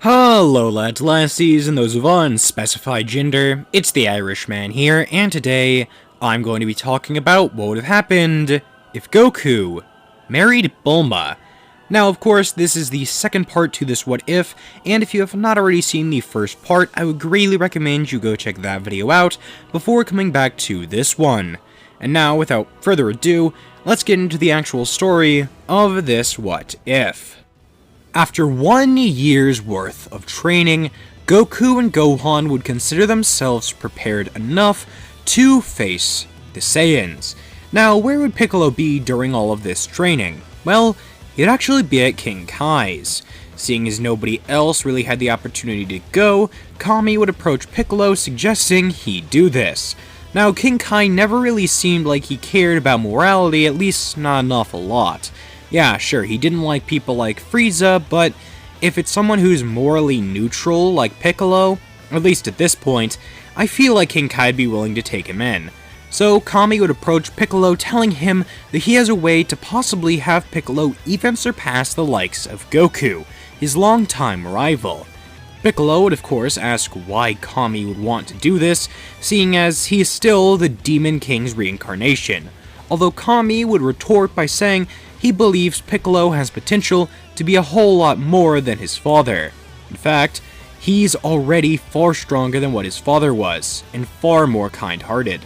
Hello lads, lassies, and those of unspecified gender, it's the Irishman here, and today I'm going to be talking about what would have happened if Goku married Bulma. Now, of course, this is the second part to this what if, and if you have not already seen the first part, I would greatly recommend you go check that video out before coming back to this one. And now, without further ado, let's get into the actual story of this what if. After 1 year's worth of training, Goku and Gohan would consider themselves prepared enough to face the Saiyans. Now, where would Piccolo be during all of this training? Well, he'd actually be at King Kai's. Seeing as nobody else really had the opportunity to go, Kami would approach Piccolo suggesting he do this. Now, King Kai never really seemed like he cared about morality, at least not an awful lot. Yeah, sure, he didn't like people like Frieza, but if it's someone who's morally neutral, like Piccolo, at least at this point, I feel like King Kai'd be willing to take him in. So Kami would approach Piccolo telling him that he has a way to possibly have Piccolo even surpass the likes of Goku, his longtime rival. Piccolo would of course ask why Kami would want to do this, seeing as he is still the Demon King's reincarnation, although Kami would retort by saying he believes Piccolo has potential to be a whole lot more than his father. In fact, he's already far stronger than what his father was, and far more kind-hearted.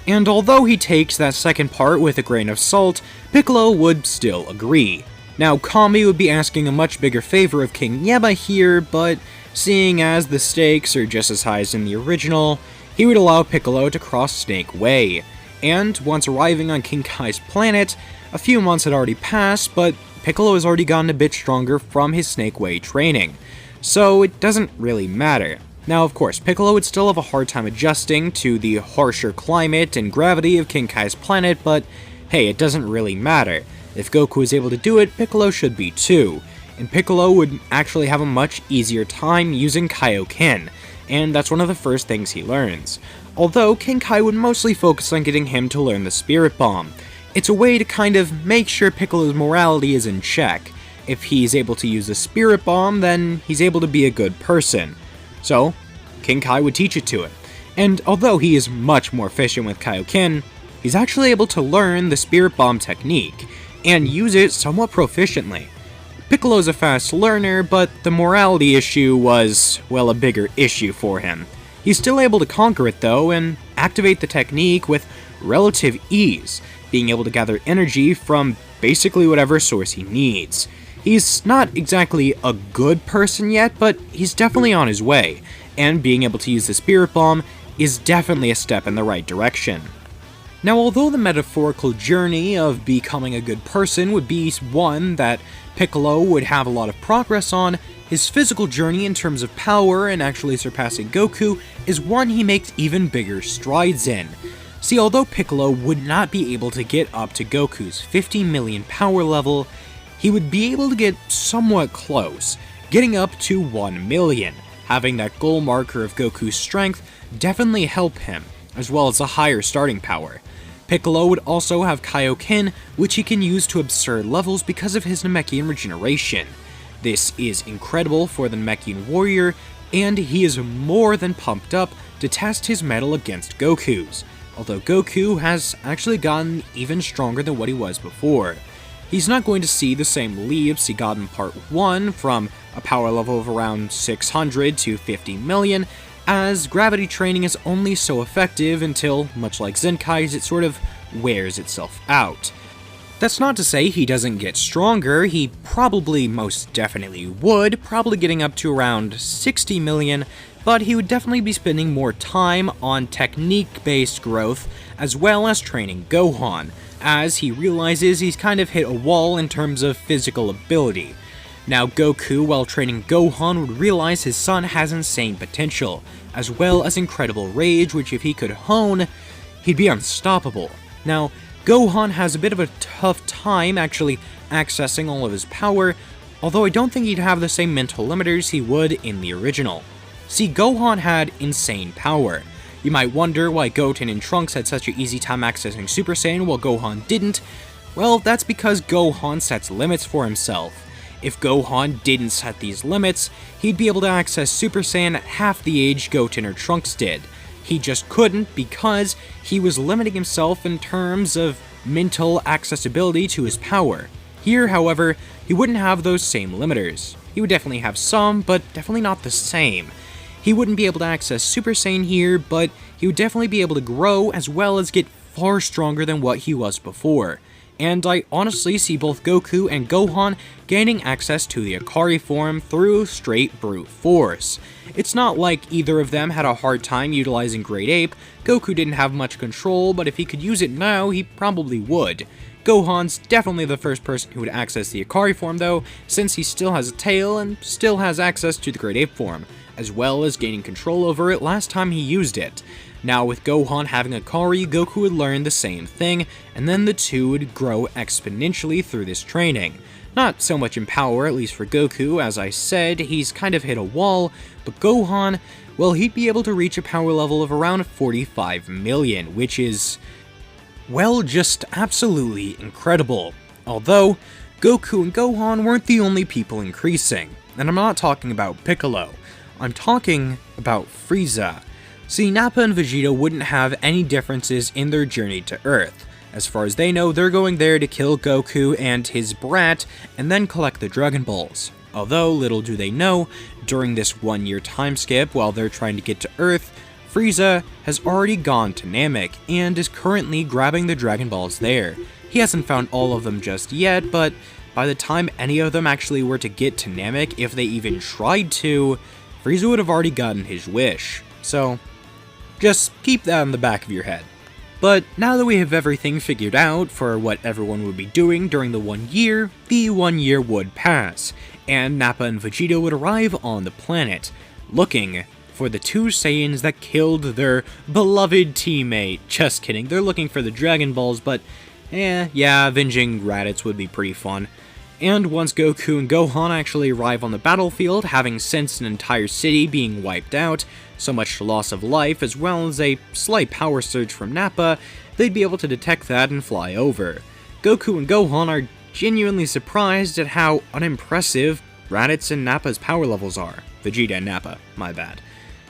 And although he takes that second part with a grain of salt, Piccolo would still agree. Now, Kami would be asking a much bigger favor of King Yeba here, but seeing as the stakes are just as high as in the original, he would allow Piccolo to cross Snake Way. And once arriving on King Kai's planet, a few months had already passed, but Piccolo has already gotten a bit stronger from his Snake Way training, so it doesn't really matter. Now, of course, Piccolo would still have a hard time adjusting to the harsher climate and gravity of King Kai's planet, but hey, it doesn't really matter. If Goku is able to do it, Piccolo should be too, and Piccolo would actually have a much easier time using Kaioken, and that's one of the first things he learns. Although King Kai would mostly focus on getting him to learn the Spirit Bomb. It's a way to kind of make sure Piccolo's morality is in check. If he's able to use the Spirit Bomb, then he's able to be a good person. So, King Kai would teach it to him. And although he is much more efficient with Kaioken, he's actually able to learn the Spirit Bomb technique, and use it somewhat proficiently. Piccolo's a fast learner, but the morality issue was, well, a bigger issue for him. He's still able to conquer it though, and activate the technique with relative ease, being able to gather energy from basically whatever source he needs. He's not exactly a good person yet, but he's definitely on his way, and being able to use the Spirit Bomb is definitely a step in the right direction. Now, although the metaphorical journey of becoming a good person would be one that Piccolo would have a lot of progress on, his physical journey in terms of power and actually surpassing Goku is one he makes even bigger strides in. See, although Piccolo would not be able to get up to Goku's 50 million power level, he would be able to get somewhat close, getting up to 1 million. Having that goal marker of Goku's strength definitely help him, as well as a higher starting power. Piccolo would also have Kaioken, which he can use to absurd levels because of his Namekian regeneration. This is incredible for the Namekian warrior, and he is more than pumped up to test his mettle against Goku's, although Goku has actually gotten even stronger than what he was before. He's not going to see the same leaps he got in part 1 from a power level of around 600 to 50 million, as gravity training is only so effective until, much like Zenkai's, it sort of wears itself out. That's not to say he doesn't get stronger, he probably most definitely would, probably getting up to around 60 million, but he would definitely be spending more time on technique-based growth as well as training Gohan, as he realizes he's kind of hit a wall in terms of physical ability. Now Goku, while training Gohan, would realize his son has insane potential, as well as incredible rage, which if he could hone, he'd be unstoppable. Now, Gohan has a bit of a tough time actually accessing all of his power, although I don't think he'd have the same mental limiters he would in the original. See, Gohan had insane power. You might wonder why Goten and Trunks had such an easy time accessing Super Saiyan while Gohan didn't. Well, that's because Gohan sets limits for himself. If Gohan didn't set these limits, he'd be able to access Super Saiyan at half the age Goten or Trunks did. He just couldn't because he was limiting himself in terms of mental accessibility to his power. Here, however, he wouldn't have those same limiters. He would definitely have some, but definitely not the same. He wouldn't be able to access Super Saiyan here, but he would definitely be able to grow as well as get far stronger than what he was before. And I honestly see both Goku and Gohan gaining access to the Akari form through straight brute force. It's not like either of them had a hard time utilizing Great Ape. Goku didn't have much control, but if he could use it now, he probably would. Gohan's definitely the first person who would access the Akari form though, since he still has a tail and still has access to the Great Ape form, as well as gaining control over it last time he used it. Now with Gohan having Akari, Goku would learn the same thing, and then the two would grow exponentially through this training. Not so much in power, at least for Goku, as I said, he's kind of hit a wall, but Gohan, well, he'd be able to reach a power level of around 45 million, which is, well, just absolutely incredible. Although, Goku and Gohan weren't the only people increasing, and I'm not talking about Piccolo, I'm talking about Frieza. See, Nappa and Vegeta wouldn't have any differences in their journey to Earth. As far as they know, they're going there to kill Goku and his brat, and then collect the Dragon Balls. Although, little do they know, during this 1-year time skip while they're trying to get to Earth, Frieza has already gone to Namek, and is currently grabbing the Dragon Balls there. He hasn't found all of them just yet, but by the time any of them actually were to get to Namek, if they even tried to, Frieza would have already gotten his wish. So, just keep that in the back of your head. But now that we have everything figured out for what everyone would be doing during the 1 year, the 1 year would pass, and Nappa and Vegeta would arrive on the planet, looking for the two Saiyans that killed their beloved teammate. Just kidding, they're looking for the Dragon Balls, but yeah, avenging Raditz would be pretty fun. And once Goku and Gohan actually arrive on the battlefield, having sensed an entire city being wiped out, so much loss of life as well as a slight power surge from Nappa, they'd be able to detect that and fly over. Goku and Gohan are genuinely surprised at how unimpressive Raditz and Nappa's power levels are. Vegeta and Nappa, my bad.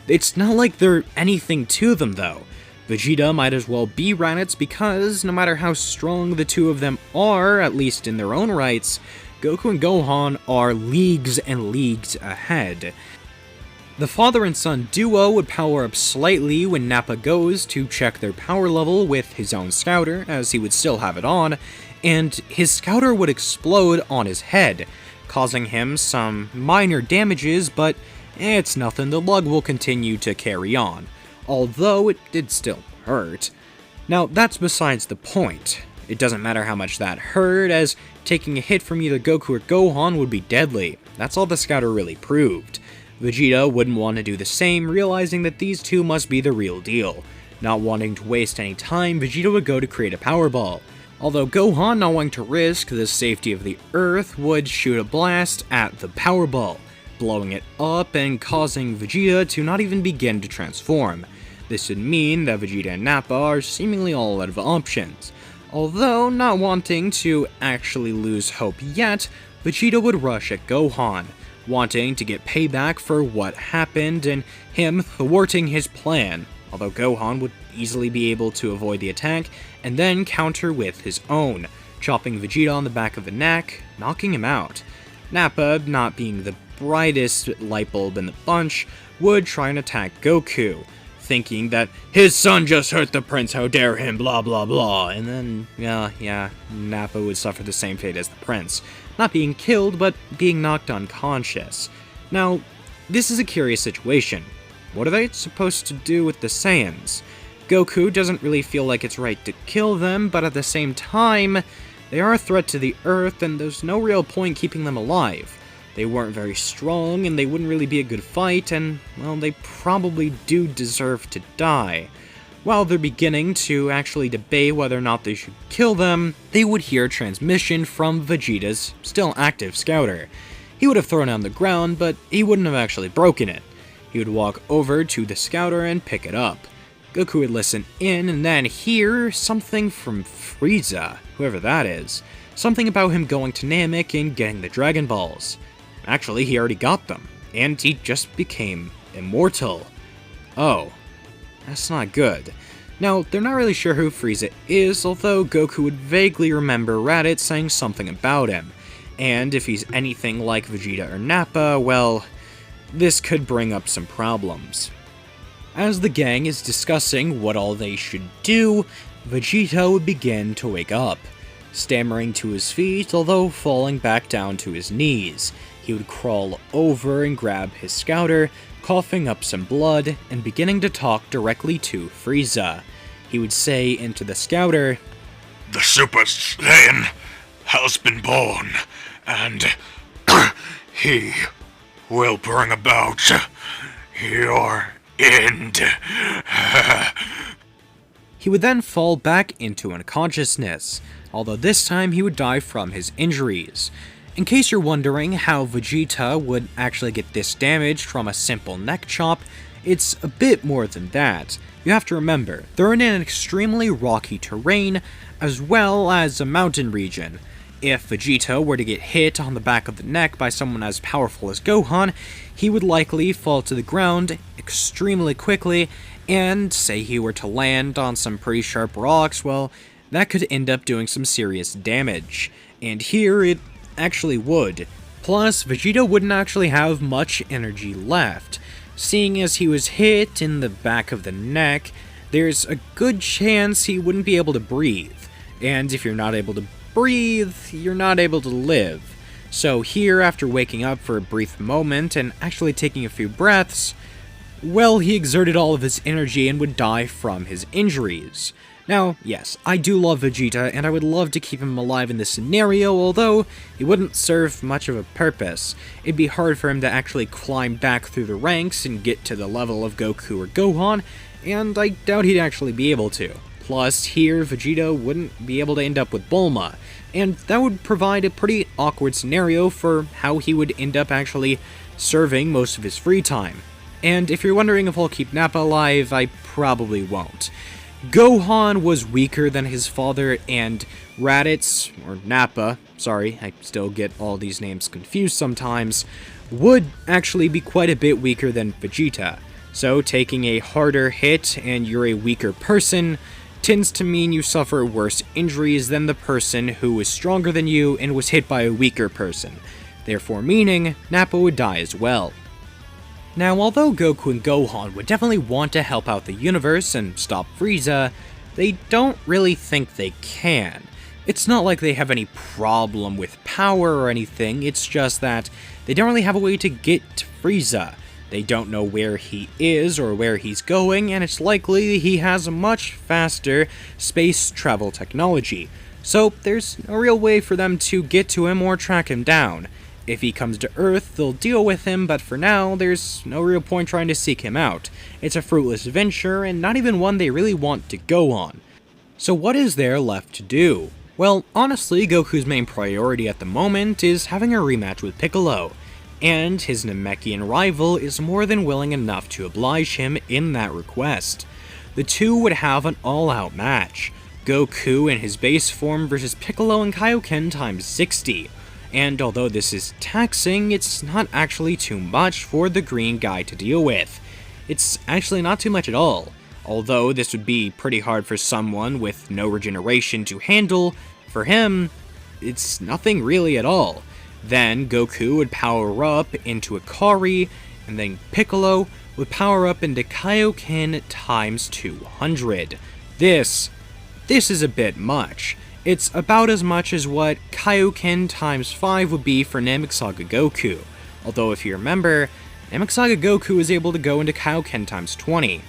It's not like they're anything to them though. Vegeta might as well be Raditz because no matter how strong the two of them are, at least in their own rights, Goku and Gohan are leagues and leagues ahead. The father and son duo would power up slightly when Nappa goes to check their power level with his own scouter, as he would still have it on, and his scouter would explode on his head, causing him some minor damages, but it's nothing, the lug will continue to carry on. Although it did still hurt. Now, that's besides the point. It doesn't matter how much that hurt, as taking a hit from either Goku or Gohan would be deadly. That's all the scouter really proved. Vegeta wouldn't want to do the same, realizing that these two must be the real deal. Not wanting to waste any time, Vegeta would go to create a Power Ball. Although Gohan, not wanting to risk the safety of the Earth, would shoot a blast at the Power Ball, blowing it up and causing Vegeta to not even begin to transform. This would mean that Vegeta and Nappa are seemingly all out of options. Although, not wanting to actually lose hope yet, Vegeta would rush at Gohan, wanting to get payback for what happened and him thwarting his plan, although Gohan would easily be able to avoid the attack and then counter with his own, chopping Vegeta on the back of the neck, knocking him out. Nappa, not being the brightest light bulb in the bunch, would try and attack Goku, thinking that his son just hurt the prince, how dare him, blah blah blah, and then, yeah, Nappa would suffer the same fate as the prince, not being killed, but being knocked unconscious. Now, this is a curious situation. What are they supposed to do with the Saiyans? Goku doesn't really feel like it's right to kill them, but at the same time, they are a threat to the Earth, and there's no real point keeping them alive. They weren't very strong, and they wouldn't really be a good fight, and, well, they probably do deserve to die. While they're beginning to actually debate whether or not they should kill them, they would hear a transmission from Vegeta's still active scouter. He would have thrown it on the ground, but he wouldn't have actually broken it. He would walk over to the scouter and pick it up. Goku would listen in and then hear something from Frieza, whoever that is. Something about him going to Namek and getting the Dragon Balls. Actually, he already got them, and he just became immortal. Oh, that's not good. Now, they're not really sure who Frieza is, although Goku would vaguely remember Raditz saying something about him. And if he's anything like Vegeta or Nappa, well, this could bring up some problems. As the gang is discussing what all they should do, Vegeta would begin to wake up. Stammering to his feet, although falling back down to his knees, he would crawl over and grab his scouter, coughing up some blood, and beginning to talk directly to Frieza. He would say into the scouter, "The Super Saiyan has been born, and he will bring about your end." He would then fall back into unconsciousness, although this time he would die from his injuries. In case you're wondering how Vegeta would actually get this damaged from a simple neck chop, it's a bit more than that. You have to remember, they're in an extremely rocky terrain, as well as a mountain region. If Vegeta were to get hit on the back of the neck by someone as powerful as Gohan, he would likely fall to the ground extremely quickly, and say he were to land on some pretty sharp rocks, well, that could end up doing some serious damage. And here it actually would. Plus, Vegeta wouldn't actually have much energy left. Seeing as he was hit in the back of the neck, there's a good chance he wouldn't be able to breathe. And if you're not able to breathe, you're not able to live. So here, after waking up for a brief moment and actually taking a few breaths, well, he exerted all of his energy and would die from his injuries. Now, yes, I do love Vegeta, and I would love to keep him alive in this scenario, although he wouldn't serve much of a purpose. It'd be hard for him to actually climb back through the ranks and get to the level of Goku or Gohan, and I doubt he'd actually be able to. Plus, here, Vegeta wouldn't be able to end up with Bulma, and that would provide a pretty awkward scenario for how he would end up actually serving most of his free time. And if you're wondering if I'll keep Nappa alive, I probably won't. Gohan was weaker than his father, and Raditz, or Nappa, sorry, I still get all these names confused sometimes, would actually be quite a bit weaker than Vegeta. So taking a harder hit and you're a weaker person tends to mean you suffer worse injuries than the person who is stronger than you and was hit by a weaker person, therefore meaning Nappa would die as well. Now, although Goku and Gohan would definitely want to help out the universe and stop Frieza, they don't really think they can. It's not like they have any problem with power or anything, it's just that they don't really have a way to get to Frieza. They don't know where he is or where he's going, and it's likely he has a much faster space travel technology. So there's no real way for them to get to him or track him down. If he comes to Earth, they'll deal with him, but for now, there's no real point trying to seek him out. It's a fruitless venture, and not even one they really want to go on. So what is there left to do? Well, honestly, Goku's main priority at the moment is having a rematch with Piccolo, and his Namekian rival is more than willing enough to oblige him in that request. The two would have an all-out match, Goku in his base form versus Piccolo and Kaioken times 60. And although this is taxing, it's not actually too much for the green guy to deal with. It's actually not too much at all. Although this would be pretty hard for someone with no regeneration to handle, for him, it's nothing really at all. Then Goku would power up into Akari, and then Piccolo would power up into Kaioken times 200. This is a bit much. It's about as much as what Kaioken times 5 would be for Namek Saga Goku, although if you remember, Namek Saga Goku is able to go into Kaioken times 20.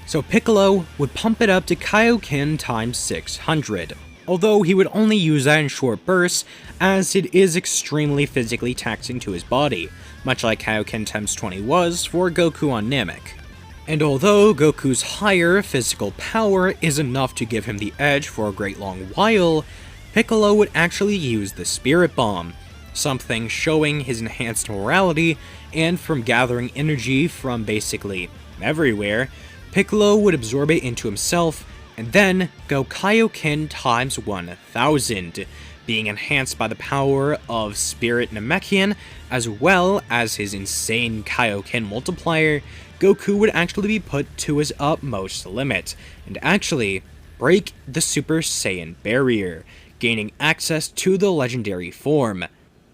So Piccolo would pump it up to Kaioken times 600, although he would only use that in short bursts, as it is extremely physically taxing to his body, much like Kaioken times 20 was for Goku on Namek. And although Goku's higher physical power is enough to give him the edge for a great long while, Piccolo would actually use the Spirit Bomb, something showing his enhanced morality, and from gathering energy from basically everywhere, Piccolo would absorb it into himself, and then go Kaioken times 1000. being enhanced by the power of Spirit Namekian, as well as his insane Kaioken multiplier, Goku would actually be put to his utmost limit, and actually break the Super Saiyan barrier, gaining access to the legendary form.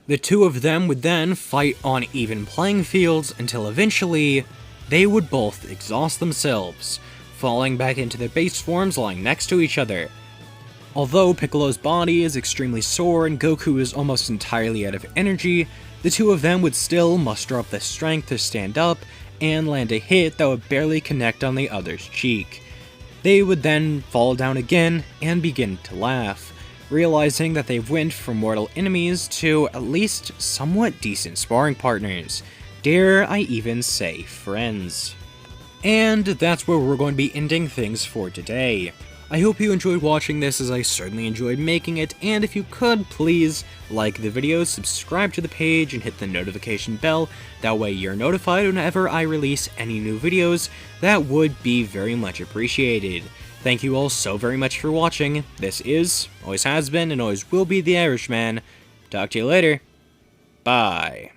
The two of them would then fight on even playing fields until eventually they would both exhaust themselves, falling back into their base forms lying next to each other. Although Piccolo's body is extremely sore and Goku is almost entirely out of energy, the two of them would still muster up the strength to stand up and land a hit that would barely connect on the other's cheek. They would then fall down again and begin to laugh, realizing that they've went from mortal enemies to at least somewhat decent sparring partners, dare I even say friends. And that's where we're going to be ending things for today. I hope you enjoyed watching this as I certainly enjoyed making it, and if you could, please like the video, subscribe to the page, and hit the notification bell. That way you're notified whenever I release any new videos. That would be very much appreciated. Thank you all so very much for watching. This is, always has been, and always will be the Irishman. Talk to you later. Bye.